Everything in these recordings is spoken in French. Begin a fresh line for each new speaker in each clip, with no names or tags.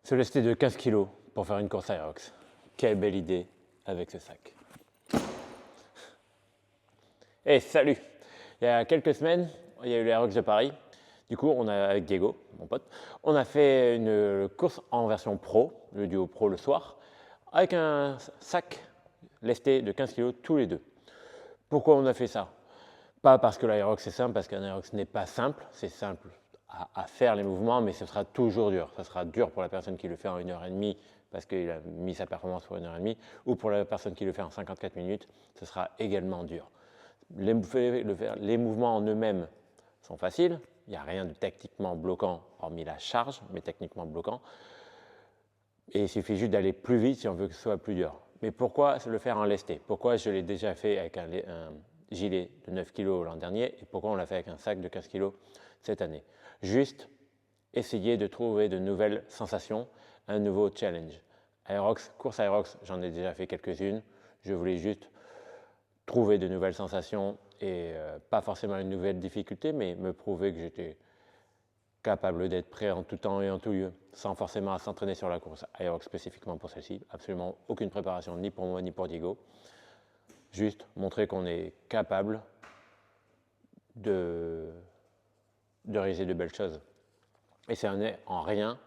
Se lester de 15 kg pour faire une course Aerox. Quelle belle idée avec ce sac. Et salut! Il y a quelques semaines, il y a eu l'Aerox de Paris. Du coup, avec Diego, mon pote, on a fait une course en version pro, le duo pro le soir, avec un sac lesté de 15 kg tous les deux. Pourquoi on a fait ça? Pas parce que l'Aerox est simple, parce qu'un Aerox n'est pas simple, c'est simple à faire les mouvements, mais ce sera toujours dur. Ça sera dur pour la personne qui le fait en 1h30 parce qu'il a mis sa performance pour 1h30, ou pour la personne qui le fait en 54 minutes, ce sera également dur. Les mouvements en eux-mêmes sont faciles, il n'y a rien de techniquement bloquant, hormis la charge, mais techniquement bloquant. Et il suffit juste d'aller plus vite si on veut que ce soit plus dur. Mais pourquoi le faire en lesté? Pourquoi je l'ai déjà fait avec un gilet de 9 kg l'an dernier et pourquoi on l'a fait avec un sac de 15 kg cette année? Juste essayer de trouver de nouvelles sensations, un nouveau challenge. Aerox, course Aerox, j'en ai déjà fait quelques-unes. Je voulais juste trouver de nouvelles sensations et pas forcément une nouvelle difficulté, mais me prouver que j'étais capable d'être prêt en tout temps et en tout lieu, sans forcément s'entraîner sur la course Aerox spécifiquement pour celle-ci. Absolument aucune préparation, ni pour moi, ni pour Diego. Juste montrer qu'on est capable de réaliser de belles choses. Et c'est en rien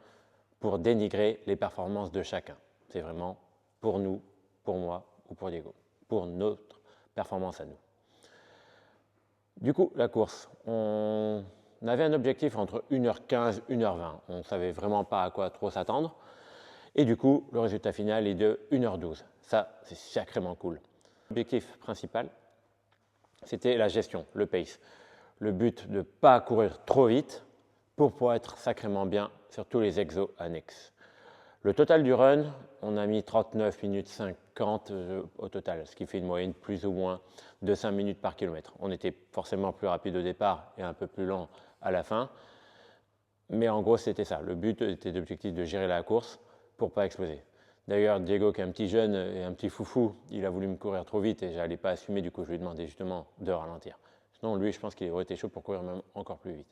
pour dénigrer les performances de chacun. C'est vraiment pour nous, pour moi ou pour Diego, pour notre performance à nous. Du coup, la course, on avait un objectif entre 1h15 et 1h20. On ne savait vraiment pas à quoi trop s'attendre. Et du coup, le résultat final est de 1h12. Ça, c'est sacrément cool. L'objectif principal, c'était la gestion, le pace. Le but de ne pas courir trop vite pour pouvoir être sacrément bien sur tous les exos annexes. Le total du run, on a mis 39 minutes 50 au total, ce qui fait une moyenne plus ou moins de 5 minutes par kilomètre. On était forcément plus rapide au départ et un peu plus lent à la fin. Mais en gros, c'était ça. Le but était d'objectif de gérer la course pour ne pas exploser. D'ailleurs, Diego, qui est un petit jeune et un petit foufou, il a voulu me courir trop vite et je n'allais pas assumer. Du coup, je lui ai demandé justement de ralentir. Sinon, lui, je pense qu'il aurait été chaud pour courir même encore plus vite.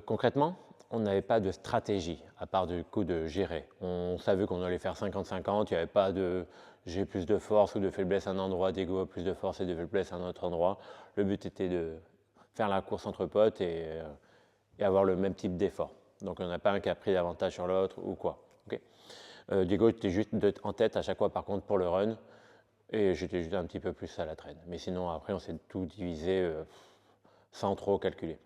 Concrètement, on n'avait pas de stratégie, à part du coup de gérer. On savait qu'on allait faire 50-50, il n'y avait pas de j'ai plus de force ou de faiblesse à un endroit, Diego a plus de force et de faiblesse à un autre endroit. Le but était de faire la course entre potes et avoir le même type d'effort. Donc on n'a pas un qui a pris l'avantage sur l'autre ou quoi. Okay. Diego était juste en tête à chaque fois par contre pour le run et j'étais juste un petit peu plus à la traîne. Mais sinon après on s'est tout divisé sans trop calculer.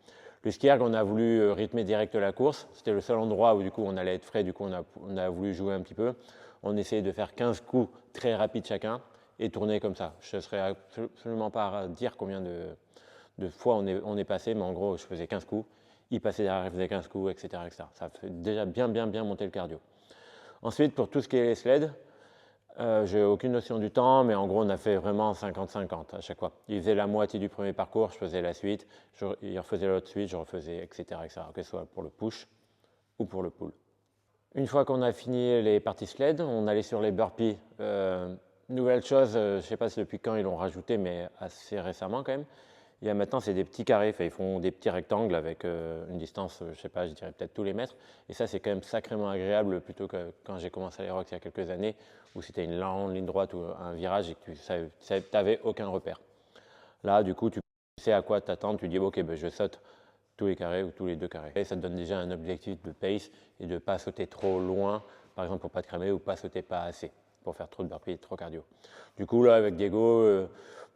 Le ski erg, on a voulu rythmer direct la course. C'était le seul endroit où du coup on allait être frais, du coup on a voulu jouer un petit peu. On essayait de faire 15 coups très rapides chacun et tourner comme ça. Je ne saurais absolument pas dire combien de fois on est passé, mais en gros je faisais 15 coups, il passait derrière, il faisait 15 coups, etc., etc. Ça fait déjà bien monter le cardio. Ensuite, pour tout ce qui est les sleds, j'ai aucune notion du temps, mais en gros, on a fait vraiment 50-50 à chaque fois. Il faisait la moitié du premier parcours, je faisais la suite, il refaisait l'autre suite, je refaisais, etc., etc., que ce soit pour le push ou pour le pull. Une fois qu'on a fini les parties sled, on allait sur les burpees. Nouvelle chose, je ne sais pas si depuis quand ils l'ont rajouté, mais assez récemment quand même. Il y a maintenant, c'est des petits carrés, ils font des petits rectangles avec une distance, je ne sais pas, je dirais peut-être tous les mètres. Et ça, c'est quand même sacrément agréable plutôt que quand j'ai commencé à l'Aerox il y a quelques années, où c'était une longue ligne droite ou un virage et que tu n'avais aucun repère. Là, du coup, tu sais à quoi t'attendre, tu dis, ok, ben, je saute tous les carrés ou tous les deux carrés. Et ça te donne déjà un objectif de pace et de ne pas sauter trop loin, par exemple pour ne pas te cramer ou pas sauter pas assez, pour faire trop de burpees et trop cardio. Du coup, là, avec Diego,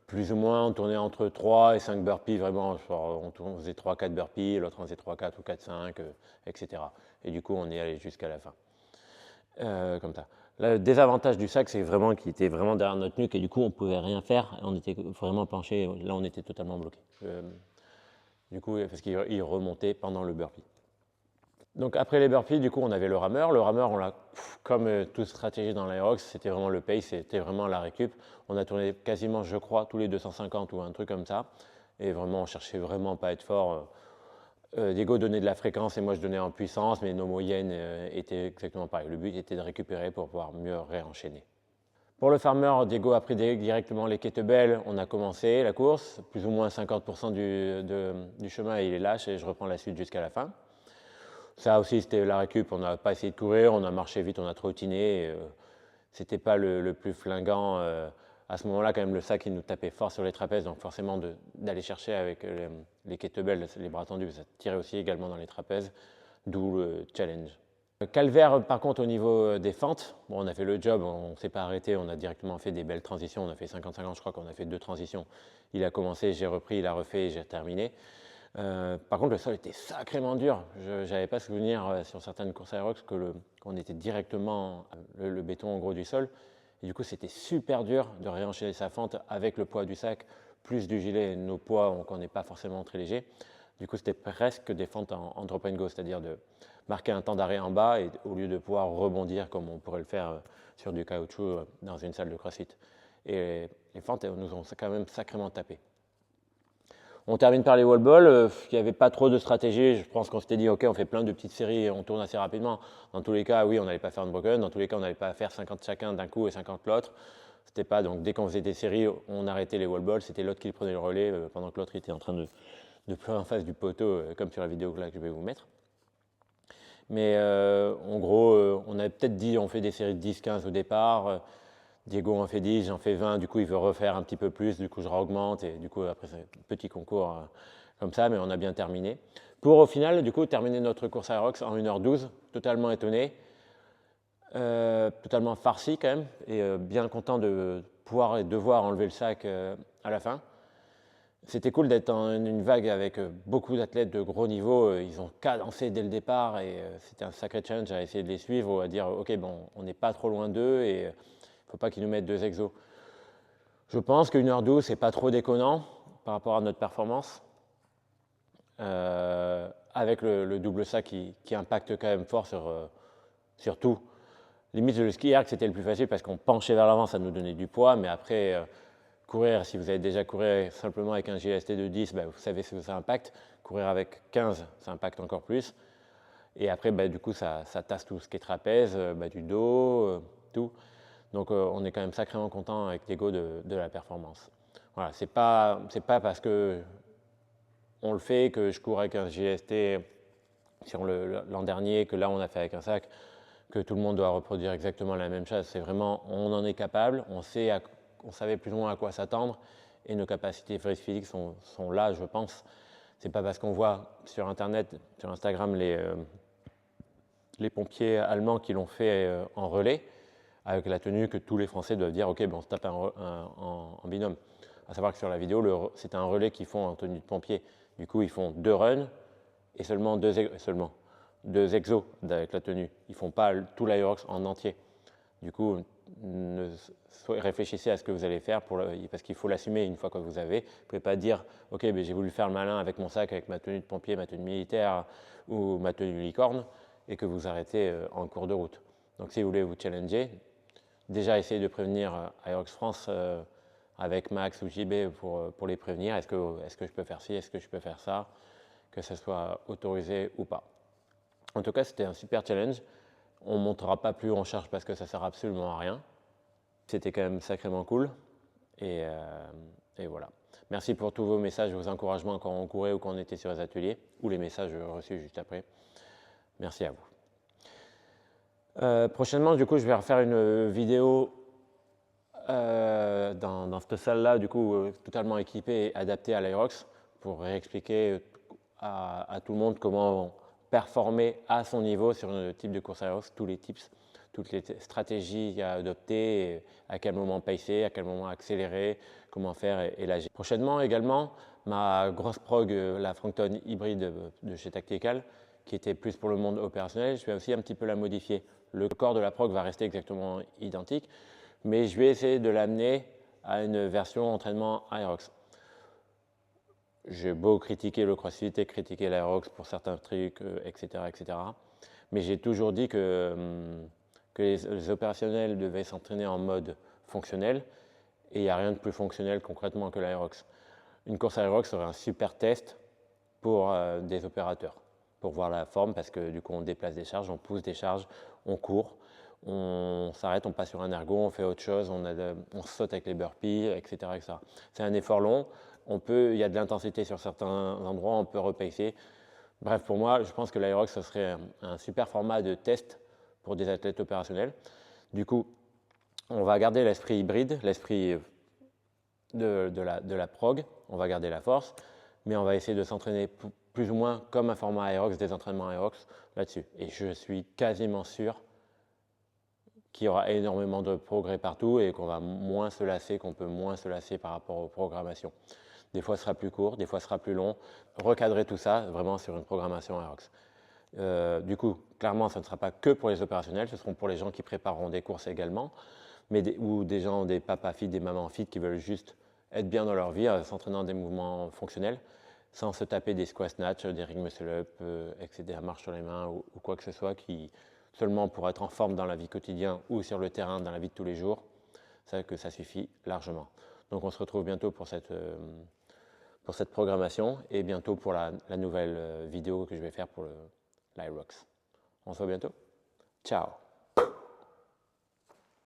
plus ou moins, on tournait entre 3 et 5 burpees, vraiment, on faisait 3-4 burpees, l'autre on faisait 3-4 ou 4-5, etc. Et du coup, on est allé jusqu'à la fin. Comme ça. Là, le désavantage du sac, c'est vraiment qu'il était vraiment derrière notre nuque et du coup, on ne pouvait rien faire. On était vraiment penché, là, on était totalement bloqué. Du coup, parce qu'il remontait pendant le burpee. Donc après les burpees, du coup, on avait le rameur. Le rameur, on l'a, comme toute stratégie dans l'Aerox, c'était vraiment le pace, c'était vraiment la récup. On a tourné quasiment, je crois, tous les 250 ou un truc comme ça. Et vraiment, on cherchait vraiment pas à être fort. Diego donnait de la fréquence et moi je donnais en puissance, mais nos moyennes étaient exactement pareilles. Le but était de récupérer pour pouvoir mieux réenchaîner. Pour le farmer, Diego a pris directement les kettlebells. On a commencé la course, plus ou moins 50% du chemin, il est lâche et je reprends la suite jusqu'à la fin. Ça aussi, c'était la récup. On n'a pas essayé de courir, on a marché vite, on a trottiné. C'était pas le plus flingant. À ce moment-là, quand même, le sac, il nous tapait fort sur les trapèzes. Donc forcément, d'aller chercher avec les kettlebells, les bras tendus, ça tirait aussi également dans les trapèzes, d'où le challenge. Calvaire, par contre, au niveau des fentes, bon, on a fait le job, on ne s'est pas arrêté, on a directement fait des belles transitions. On a fait 50-50, je crois qu'on a fait 2 transitions. Il a commencé, j'ai repris, il a refait, j'ai terminé. Par contre, le sol était sacrément dur. Je n'avais pas souvenir sur certaines courses aérox qu'on était directement le béton en gros du sol. Et du coup, c'était super dur de réenchaîner sa fente avec le poids du sac, plus du gilet. Nos poids, on n'est pas forcément très léger. Du coup, c'était presque des fentes en drop and go, c'est-à-dire de marquer un temps d'arrêt en bas et au lieu de pouvoir rebondir comme on pourrait le faire sur du caoutchouc dans une salle de crossfit. Et les fentes nous ont quand même sacrément tapé. On termine par les wall balls. Il n'y avait pas trop de stratégie. Je pense qu'on s'était dit, OK, on fait plein de petites séries et on tourne assez rapidement. Dans tous les cas, oui, on n'allait pas faire une broken. Dans tous les cas, on n'allait pas faire 50 chacun d'un coup et 50 l'autre. C'était pas, donc dès qu'on faisait des séries, on arrêtait les wall balls. C'était l'autre qui prenait le relais pendant que l'autre était en train de pleurer en face du poteau, comme sur la vidéo là que je vais vous mettre. Mais en gros, on avait peut-être dit, on fait des séries de 10-15 au départ. Diego en fait 10, j'en fais 20, du coup il veut refaire un petit peu plus, du coup je raugmente et du coup après c'est un petit concours comme ça, mais on a bien terminé. Pour au final, du coup, terminer notre course Aerox en 1h12, totalement étonné, totalement farci quand même, et bien content de pouvoir et devoir enlever le sac à la fin. C'était cool d'être en une vague avec beaucoup d'athlètes de gros niveau. Ils ont cadencé dès le départ et c'était un sacré challenge à essayer de les suivre ou à dire ok bon on n'est pas trop loin d'eux et il ne faut pas qu'ils nous mettent 2 exos. Je pense que 1h12 c'est pas trop déconnant par rapport à notre performance. Avec le double sac qui impacte quand même fort sur tout. Limite le ski erg c'était le plus facile parce qu'on penchait vers l'avant, ça nous donnait du poids, mais après courir, si vous avez déjà couru simplement avec un GST de 10, vous savez ce que ça impacte. Courir avec 15, ça impacte encore plus. Et après, du coup, ça tasse tout ce qui est trapèze, du dos, tout. Donc, on est quand même sacrément content avec Diego de la performance. Voilà, c'est pas parce que on le fait que je cours avec un GST sur l'an dernier, que là, on a fait avec un sac, que tout le monde doit reproduire exactement la même chose. C'est vraiment, on en est capable, on savait plus ou moins à quoi s'attendre et nos capacités physiques sont là, je pense. C'est pas parce qu'on voit sur Internet, sur Instagram, les pompiers allemands qui l'ont fait en relais avec la tenue que tous les Français doivent dire ok, on se tape en binôme. À savoir que sur la vidéo, c'est un relais qu'ils font en tenue de pompier. Du coup, ils font 2 runs et seulement 2 exos avec la tenue. Ils ne font pas tout l'Aerox en entier. Du coup, réfléchissez à ce que vous allez faire parce qu'il faut l'assumer une fois que vous avez. Vous ne pouvez pas dire ok, j'ai voulu faire le malin avec mon sac, avec ma tenue de pompier, ma tenue militaire ou ma tenue licorne et que vous arrêtez en cours de route. Donc si vous voulez vous challenger, déjà essayez de prévenir Aerox France avec Max ou JB pour les prévenir. Est-ce que je peux faire ci, est-ce que je peux faire ça, que ce soit autorisé ou pas. En tout cas, c'était un super challenge. On ne montera pas plus en charge parce que ça ne sert absolument à rien. C'était quand même sacrément cool. Et voilà. Merci pour tous vos messages, vos encouragements quand on courait ou quand on était sur les ateliers, ou les messages reçus juste après. Merci à vous. Prochainement, du coup, je vais refaire une vidéo dans cette salle-là, du coup, totalement équipée et adaptée à l'Aerox pour réexpliquer à tout le monde comment performer à son niveau sur un type de course Aerox, tous les tips, toutes les stratégies à adopter, à quel moment pacer, à quel moment accélérer, comment faire et l'agir. Prochainement également, ma grosse prog, la Frankton hybride de chez Tactical, qui était plus pour le monde opérationnel, je vais aussi un petit peu la modifier. Le corps de la prog va rester exactement identique, mais je vais essayer de l'amener à une version entraînement Aerox. J'ai beau critiquer le CrossFit et critiquer l'Aerox pour certains trucs, etc., etc. Mais j'ai toujours dit que les opérationnels devaient s'entraîner en mode fonctionnel et il n'y a rien de plus fonctionnel concrètement que l'Aerox. Une course Aerox serait un super test pour des opérateurs, pour voir la forme parce que du coup on déplace des charges, on pousse des charges, on court, on s'arrête, on passe sur un ergo, on fait autre chose, on saute avec les burpees, etc., etc. C'est un effort long. Il y a de l'intensité sur certains endroits, on peut repacer. Bref, pour moi, je pense que l'Aerox, ce serait un super format de test pour des athlètes opérationnels. Du coup, on va garder l'esprit hybride, l'esprit de la prog, on va garder la force, mais on va essayer de s'entraîner plus ou moins comme un format Aerox, des entraînements Aerox là-dessus. Et je suis quasiment sûr qu'il y aura énormément de progrès partout et qu'on va moins se lasser, qu'on peut moins se lasser par rapport aux programmations. Des fois, ce sera plus court, des fois, ce sera plus long. Recadrer tout ça vraiment sur une programmation Aerox. Du coup, clairement, ça ne sera pas que pour les opérationnels, ce seront pour les gens qui prépareront des courses également, ou des gens, des papas fit, des mamans fit qui veulent juste être bien dans leur vie, s'entraînant des mouvements fonctionnels, sans se taper des squat snatch, des ring muscle up, etc., marche sur les mains ou quoi que ce soit, qui seulement pour être en forme dans la vie quotidienne ou sur le terrain dans la vie de tous les jours, c'est que ça suffit largement. Donc on se retrouve bientôt pour cette programmation et bientôt pour la nouvelle vidéo que je vais faire pour l'Aerox. On se voit bientôt. Ciao.